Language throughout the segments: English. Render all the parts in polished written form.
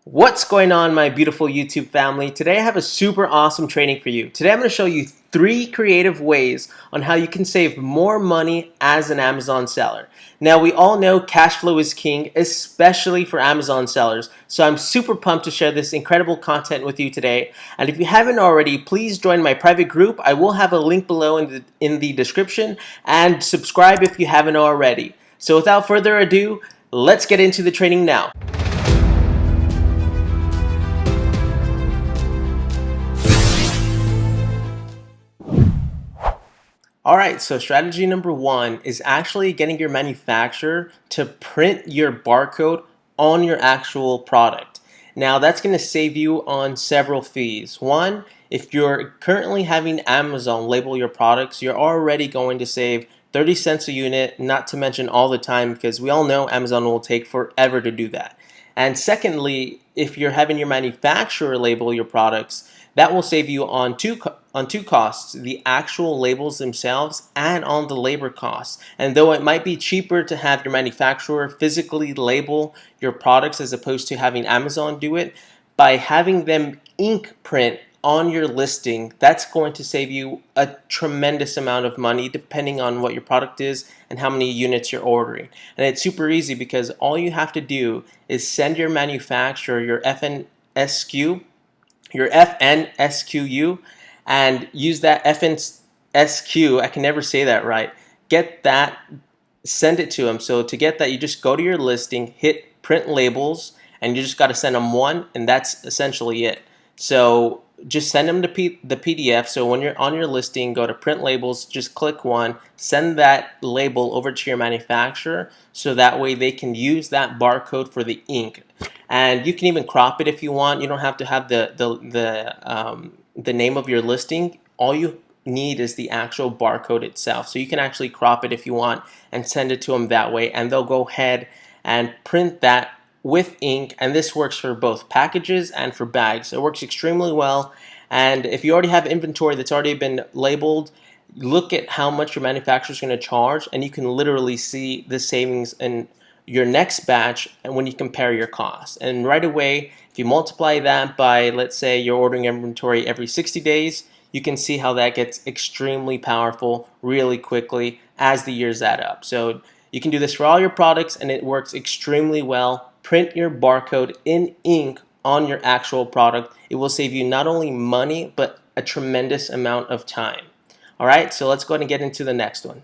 What's going on, my beautiful YouTube family? Today I have a super awesome training for you. Today I'm going to show you 3 creative ways on how you can save more money as an Amazon seller. Now, we all know cash flow is king, especially for Amazon sellers. So I'm super pumped to share this incredible content with you today. And if you haven't already, please join my private group. I will have a link below in the description, and subscribe if you haven't already. So without further ado, let's get into the training now. Alright, so strategy number 1 is actually getting your manufacturer to print your barcode on your actual product. Now that's going to save you on several fees. One, if you're currently having Amazon label your products, you're already going to save 30 cents a unit, not to mention all the time, because we all know Amazon will take forever to do that. And secondly, if you're having your manufacturer label your products, that will save you on two costs: the actual labels themselves and on the labor costs. And though it might be cheaper to have your manufacturer physically label your products as opposed to having Amazon do it, by having them ink print on your listing, that's going to save you a tremendous amount of money depending on what your product is and how many units you're ordering. And it's super easy because all you have to do is send your manufacturer your FNSQ, and use that FNSQ. I can never say that right. Get that, send it to them. So to get that, you just go to your listing, hit print labels, and you just got to send them one, and that's essentially it. So just send them the PDF. So when you're on your listing, go to print labels, just click one, send that label over to your manufacturer, so that way they can use that barcode for the ink. And you can even crop it if you want. You don't have to have the name of your listing. All you need is the actual barcode itself. So you can actually crop it if you want and send it to them that way, and they'll go ahead and print that with ink. And this works for both packages and for bags. It works extremely well. And if you already have inventory that's already been labeled, look at how much your manufacturer is going to charge, and you can literally see the savings in your next batch and when you compare your costs. And right away, if you multiply that by, let's say you're ordering inventory every 60 days, you can see how that gets extremely powerful really quickly as the years add up. So you can do this for all your products, and it works extremely well. Print your barcode in ink on your actual product. It will save you not only money, but a tremendous amount of time. Alright, so let's go ahead and get into the next one.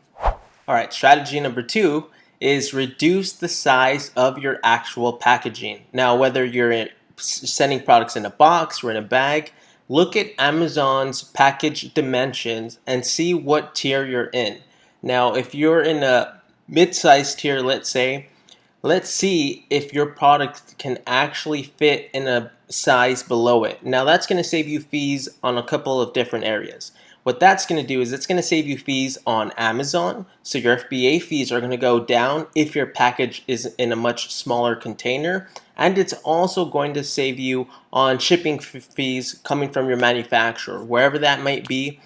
Alright, strategy number 2 is reduce the size of your actual packaging. Now, whether you're sending products in a box or in a bag, look at Amazon's package dimensions and see what tier you're in. Now, if you're in a mid-sized tier, let's see if your product can actually fit in a size below it. Now, that's going to save you fees on a couple of different areas. What that's going to do is it's going to save you fees on Amazon. So your FBA fees are going to go down if your package is in a much smaller container. And it's also going to save you on shipping fees coming from your manufacturer, wherever that might be.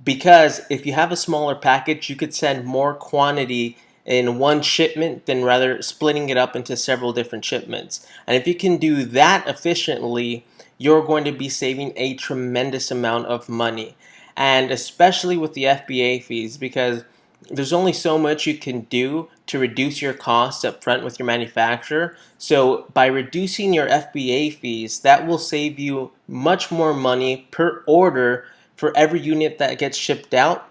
Because if you have a smaller package, you could send more quantity in one shipment than rather splitting it up into several different shipments. And if you can do that efficiently, you're going to be saving a tremendous amount of money. And especially with the FBA fees, because there's only so much you can do to reduce your costs up front with your manufacturer. So by reducing your FBA fees, that will save you much more money per order for every unit that gets shipped out,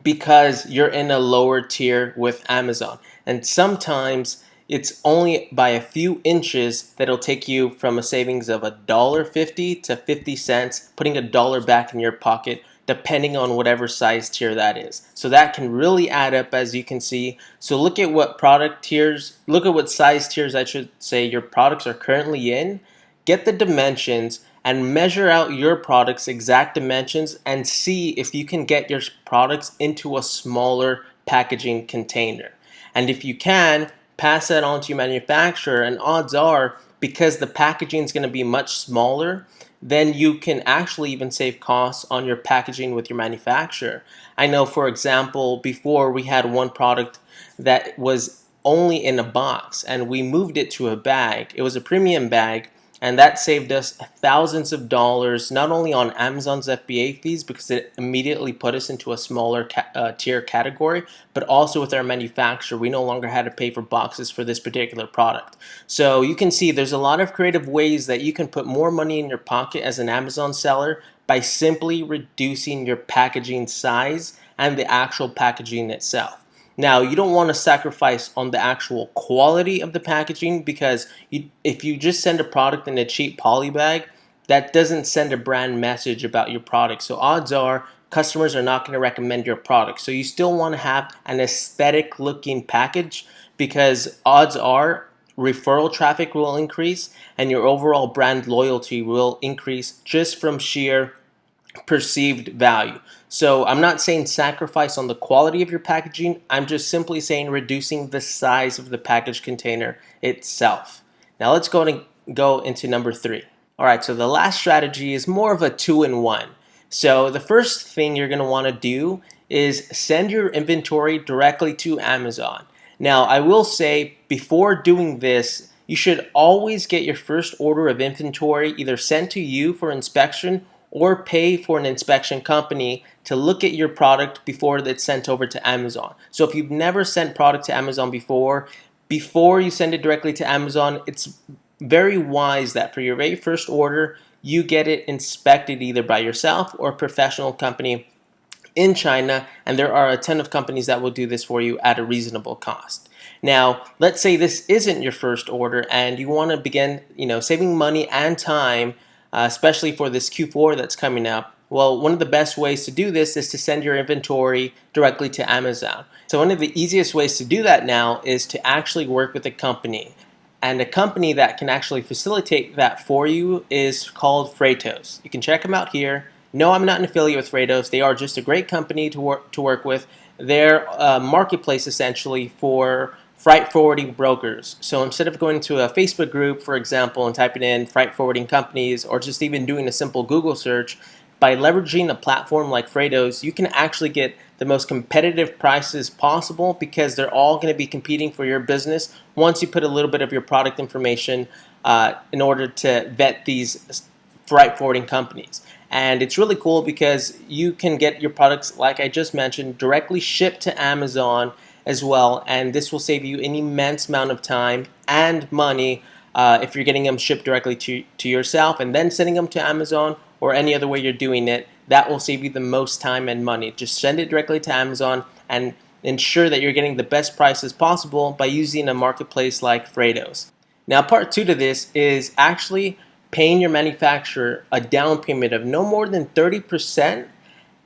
because you're in a lower tier with Amazon. And sometimes it's only by a few inches that it'll take you from a savings of $1.50 to 50 cents, putting $1 back in your pocket, depending on whatever size tier that is. So that can really add up, as you can see. So look at what size tiers, I should say, your products are currently in. Get the dimensions and measure out your product's exact dimensions and see if you can get your products into a smaller packaging container. And if you can, pass that on to your manufacturer, and odds are, because the packaging is going to be much smaller, then you can actually even save costs on your packaging with your manufacturer. I know, for example, before we had one product that was only in a box, and we moved it to a bag. It was a premium bag, And that saved us thousands of dollars, not only on Amazon's FBA fees, because it immediately put us into a smaller tier category, but also with our manufacturer, we no longer had to pay for boxes for this particular product. So you can see there's a lot of creative ways that you can put more money in your pocket as an Amazon seller by simply reducing your packaging size and the actual packaging itself. Now, you don't want to sacrifice on the actual quality of the packaging, because if you just send a product in a cheap poly bag, that doesn't send a brand message about your product. So odds are customers are not going to recommend your product. So you still want to have an aesthetic looking package, because odds are referral traffic will increase and your overall brand loyalty will increase just from sheer perceived value. So I'm not saying sacrifice on the quality of your packaging. I'm just simply saying reducing the size of the package container itself. Now let's go into number 3. All right, so the last strategy is more of a 2-in-1. So the first thing you're going to want to do is send your inventory directly to Amazon. Now, I will say before doing this, you should always get your first order of inventory either sent to you for inspection or pay for an inspection company to look at your product before it's sent over to Amazon. So if you've never sent product to Amazon before you send it directly to Amazon, it's very wise that for your very first order, you get it inspected either by yourself or a professional company in China, and there are a ton of companies that will do this for you at a reasonable cost. Now, let's say this isn't your first order and you want to begin, saving money and time, especially for this Q4 that's coming up. Well, one of the best ways to do this is to send your inventory directly to Amazon. So one of the easiest ways to do that now is to actually work with a company. And a company that can actually facilitate that for you is called Freightos. You can check them out here. No, I'm not an affiliate with Freightos. They are just a great company to work with. They're a marketplace essentially for freight forwarding brokers. So instead of going to a Facebook group, for example, and typing in freight forwarding companies, or just even doing a simple Google search, by leveraging a platform like Freightos, you can actually get the most competitive prices possible, because they're all going to be competing for your business once you put a little bit of your product information in order to vet these freight forwarding companies. And it's really cool because you can get your products, like I just mentioned, directly shipped to Amazon as well, and this will save you an immense amount of time and money if you're getting them shipped directly to yourself and then sending them to Amazon, or any other way you're doing it. That will save you the most time and money. Just send it directly to Amazon and ensure that you're getting the best prices possible by using a marketplace like Freightos. Now, part 2 to this is actually paying your manufacturer a down payment of no more than 30%,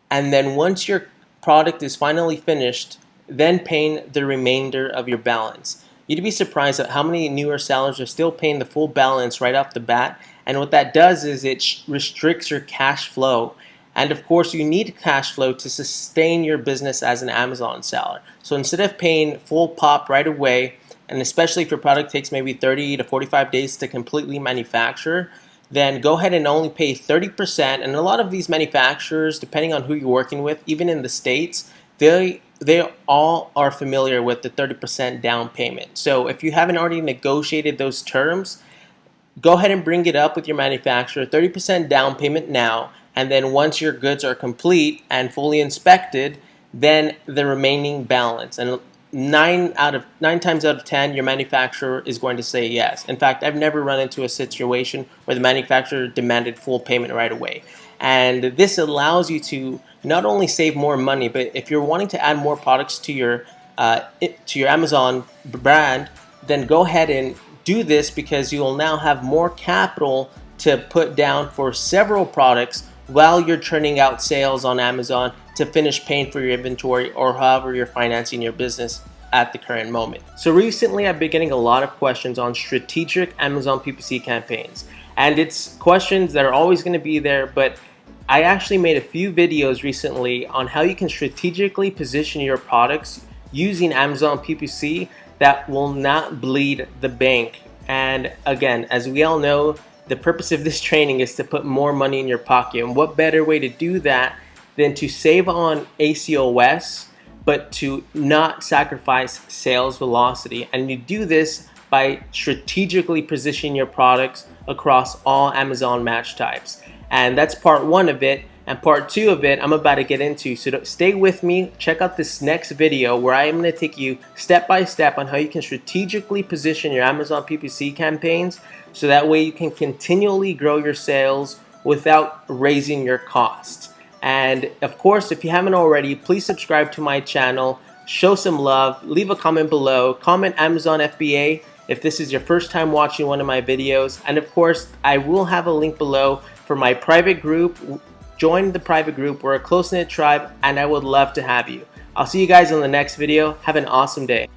and then once your product is finally finished, then paying the remainder of your balance. You'd be surprised at how many newer sellers are still paying the full balance right off the bat, and what that does is it restricts your cash flow. And of course, you need cash flow to sustain your business as an Amazon seller. So instead of paying full pop right away, and especially if your product takes maybe 30 to 45 days to completely manufacture, then go ahead and only pay 30%. And a lot of these manufacturers, depending on who you're working with, even in the States, they all are familiar with the 30% down payment. So if you haven't already negotiated those terms, go ahead and bring it up with your manufacturer, 30% down payment now, and then once your goods are complete and fully inspected, then the remaining balance. And 9 times out of 10, your manufacturer is going to say yes. In fact, I've never run into a situation where the manufacturer demanded full payment right away. And this allows you to not only save more money, but if you're wanting to add more products to your Amazon brand, then go ahead and do this, because you will now have more capital to put down for several products while you're churning out sales on Amazon to finish paying for your inventory, or however you're financing your business at the current moment. So recently I've been getting a lot of questions on strategic Amazon PPC campaigns, and it's questions that are always going to be there, but I actually made a few videos recently on how you can strategically position your products using Amazon PPC that will not bleed the bank. And again, as we all know, the purpose of this training is to put more money in your pocket. And what better way to do that than to save on ACoS, but to not sacrifice sales velocity? And you do this by strategically positioning your products across all Amazon match types. And that's part one of it. And part two of it, I'm about to get into. So stay with me. Check out this next video where I am going to take you step by step on how you can strategically position your Amazon PPC campaigns so that way you can continually grow your sales without raising your costs. And of course, if you haven't already, please subscribe to my channel, show some love, leave a comment below, comment Amazon FBA if this is your first time watching one of my videos. And of course, I will have a link below for my private group. Join the private group. We're a close-knit tribe and I would love to have you. I'll see you guys in the next video. Have an awesome day.